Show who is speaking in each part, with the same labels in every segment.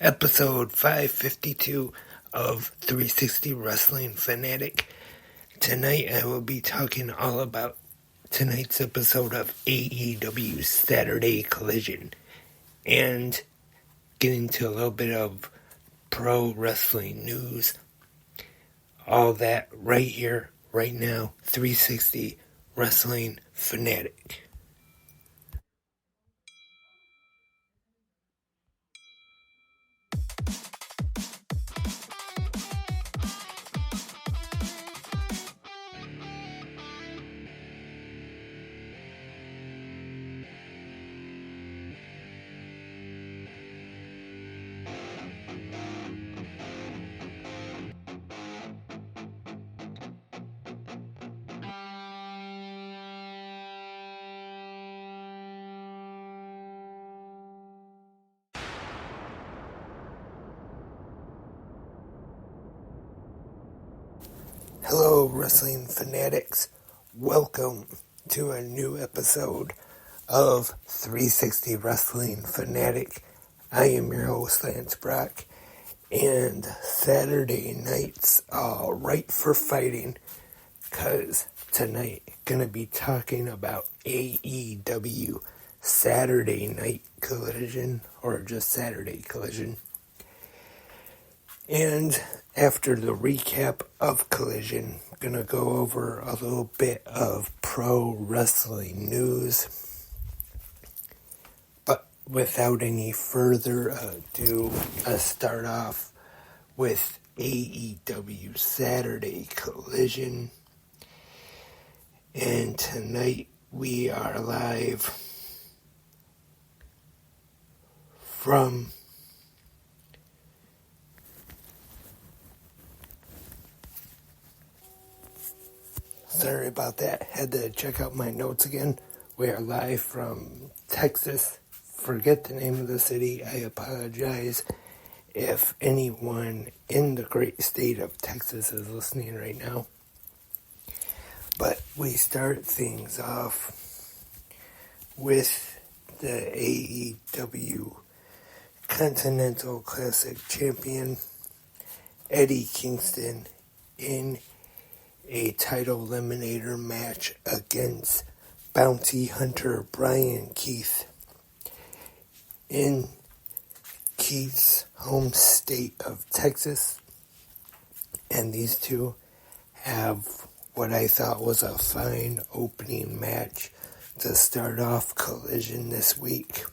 Speaker 1: episode 552 of 360 Wrestling Fanatic. Tonight I will be talking all about tonight's episode of AEW Saturday Collision and getting to a little bit of pro wrestling news. All that right here, right now, 360 Wrestling Fanatic. Hello, Wrestling Fanatics. Welcome to a new episode of 360 Wrestling Fanatic. I am your host, Lance Brock, and Saturday nights are right for fighting, because tonight going to be talking about AEW Saturday Night Collision, or just Saturday Collision. And after the recap of Collision, I'm going to go over a little bit of pro wrestling news. But without any further ado, let's start off with AEW Saturday Collision. And tonight we are live from sorry about that. Had to check out my notes again. We are live from Texas. Forget the name of the city. I apologize if anyone in the great state of Texas is listening right now. But we start things off with the AEW Continental Classic Champion Eddie Kingston in a title eliminator match against bounty hunter Brian Keith in Keith's home state of Texas. And these two have what I thought was a fine opening match to start off Collision this week.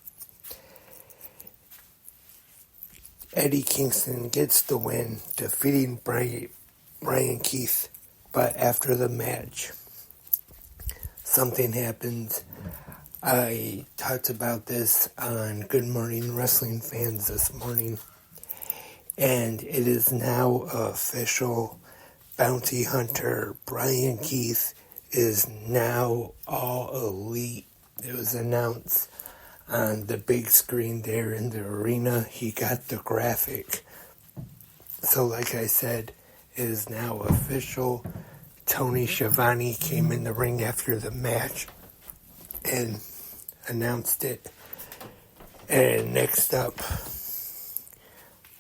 Speaker 1: Eddie Kingston gets the win, defeating Brian Keith. But after the match, something happens. I talked about this on Good Morning Wrestling Fans this morning. And it is now official. Bounty hunter Brian Keith is now all elite. It was announced on the big screen there in the arena. He got the graphic. So like I said, it is now official. Tony Schiavone came in the ring after the match and announced it. And next up,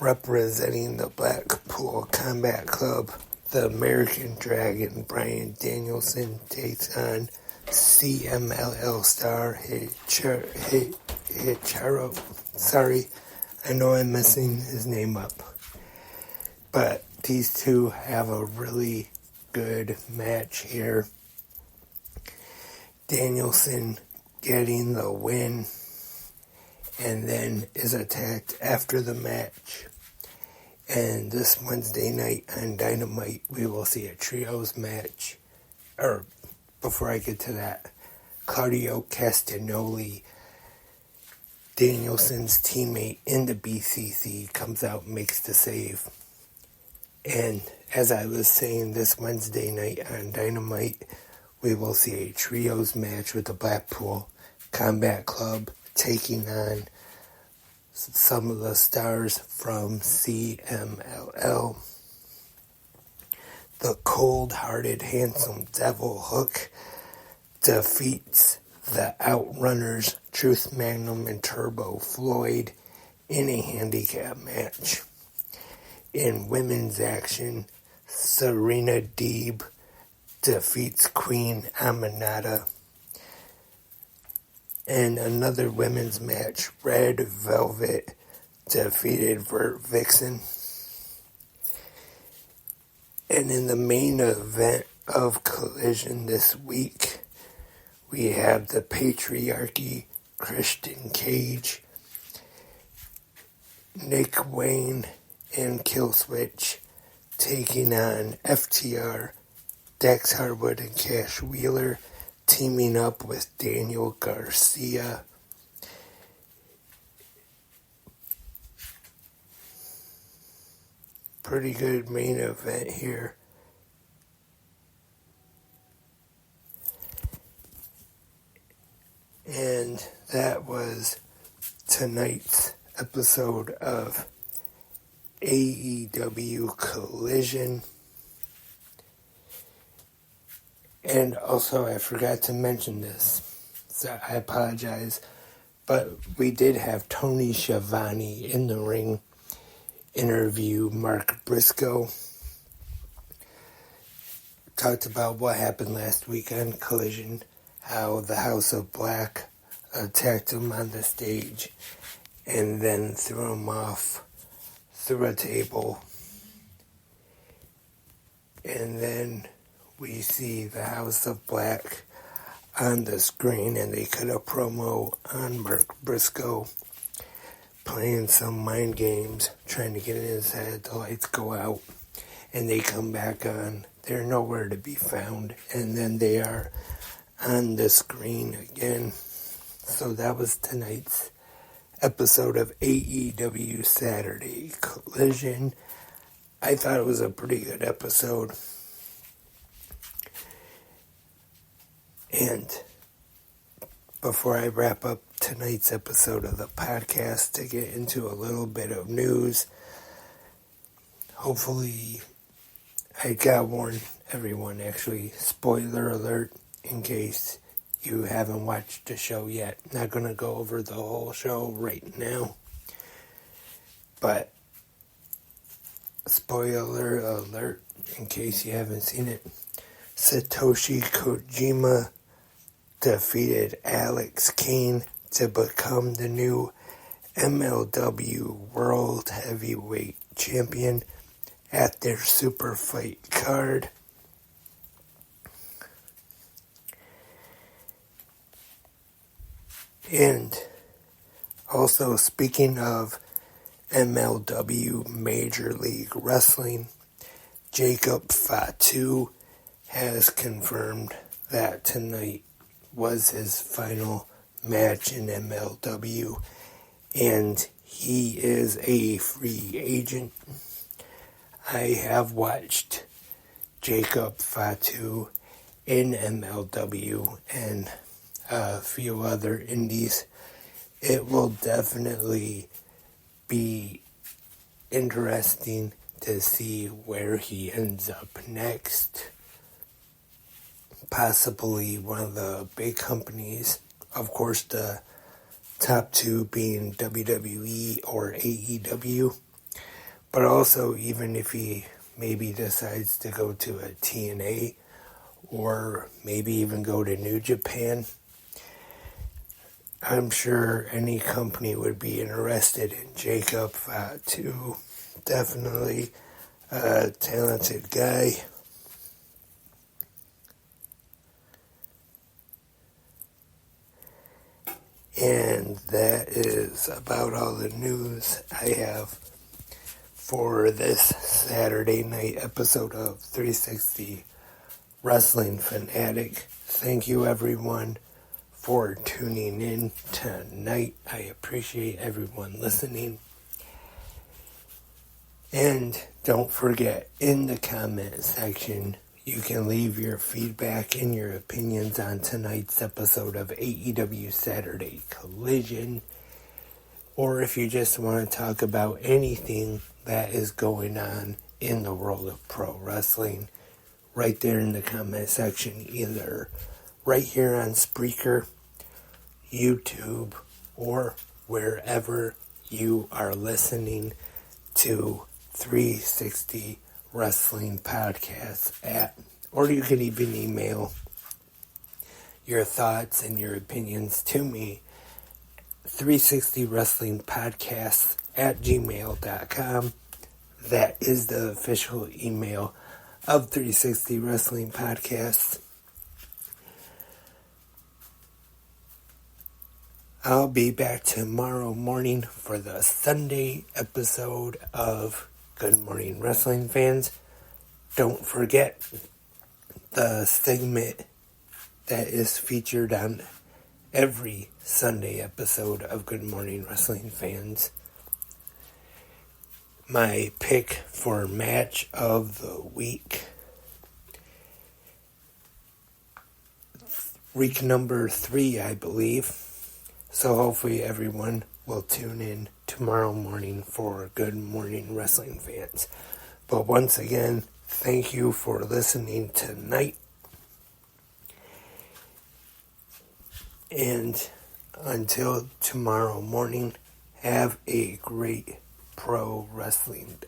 Speaker 1: representing the Blackpool Combat Club, the American Dragon Bryan Danielson takes on CMLL star Hikaru. Sorry, I know I'm messing his name up. But these two have a really good match here. Danielson getting the win and then is attacked after the match. And this Wednesday night on Dynamite, we will see a trios match. Or, before I get to that, Claudio Castagnoli, Danielson's teammate in the BCC, comes out and makes the save. And as I was saying, this Wednesday night on Dynamite, we will see a trios match with the Blackpool Combat Club taking on some of the stars from CMLL. The cold-hearted, handsome Devil Hook defeats the Outrunners, Truth Magnum and Turbo Floyd in a handicap match. In women's action, Serena Deeb defeats Queen Aminata. In another women's match, Red Velvet defeated Vert Vixen. And in the main event of Collision this week, we have the Patriarchy, Christian Cage, Nick Wayne, and Killswitch taking on FTR, Dax Harwood, and Cash Wheeler, teaming up with Daniel Garcia. Pretty good main event here. And that was tonight's episode of AEW Collision. And also, I forgot to mention this, so I apologize, but we did have Tony Schiavone in the ring interview Mark Briscoe. Talked about what happened last week on Collision, how the House of Black attacked him on the stage and then threw him off through a table. And then we see the House of Black on the screen, and they cut a promo on Mark Briscoe playing some mind games, trying to get in his head. The lights go out, and they come back on. They're nowhere to be found, and then they are on the screen again. So that was tonight's episode of AEW Saturday Collision. I thought it was a pretty good episode. And before I wrap up tonight's episode of the podcast, to get into a little bit of news, hopefully I gotta warn everyone, actually, spoiler alert, in case you haven't watched the show yet. Not gonna go over the whole show right now, but spoiler alert, in case you haven't seen it. Satoshi Kojima defeated Alex Kane to become the new MLW World Heavyweight Champion at their Super Fight card. And also, speaking of MLW Major League Wrestling, Jacob Fatu has confirmed that tonight was his final match in MLW, and he is a free agent. I have watched Jacob Fatu in MLW and a few other indies. It will definitely be interesting to see where he ends up next. Possibly one of the big companies. Of course, the top two being WWE or AEW. But also, even if he maybe decides to go to a TNA or maybe even go to New Japan, I'm sure any company would be interested in Jacob Fatu. Definitely a talented guy. And that is about all the news I have for this Saturday night episode of 360 Wrestling Fanatic. Thank you, everyone, for tuning in tonight. I appreciate everyone listening. And don't forget, in the comment section, you can leave your feedback and your opinions on tonight's episode of AEW Saturday Collision. Or if you just want to talk about anything that is going on in the world of pro wrestling, right there in the comment section, either right here on Spreaker, YouTube, or wherever You are listening to 360 Wrestling Podcast or you can even email your thoughts and your opinions to me, 360 Wrestling Podcast at gmail.com. That is the official email of 360 Wrestling Podcast. I'll be back tomorrow morning for the Sunday episode of Good Morning Wrestling Fans. Don't forget the segment that is featured on every Sunday episode of Good Morning Wrestling Fans. My pick for match of the week. Week number 3, I believe. So hopefully everyone will tune in tomorrow morning for Good Morning Wrestling Fans. But once again, thank you for listening tonight. And until tomorrow morning, have a great pro wrestling,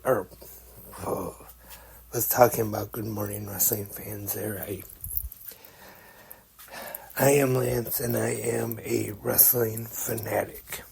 Speaker 1: was talking about Good Morning Wrestling Fans there. I am Lance and I am a wrestling fanatic.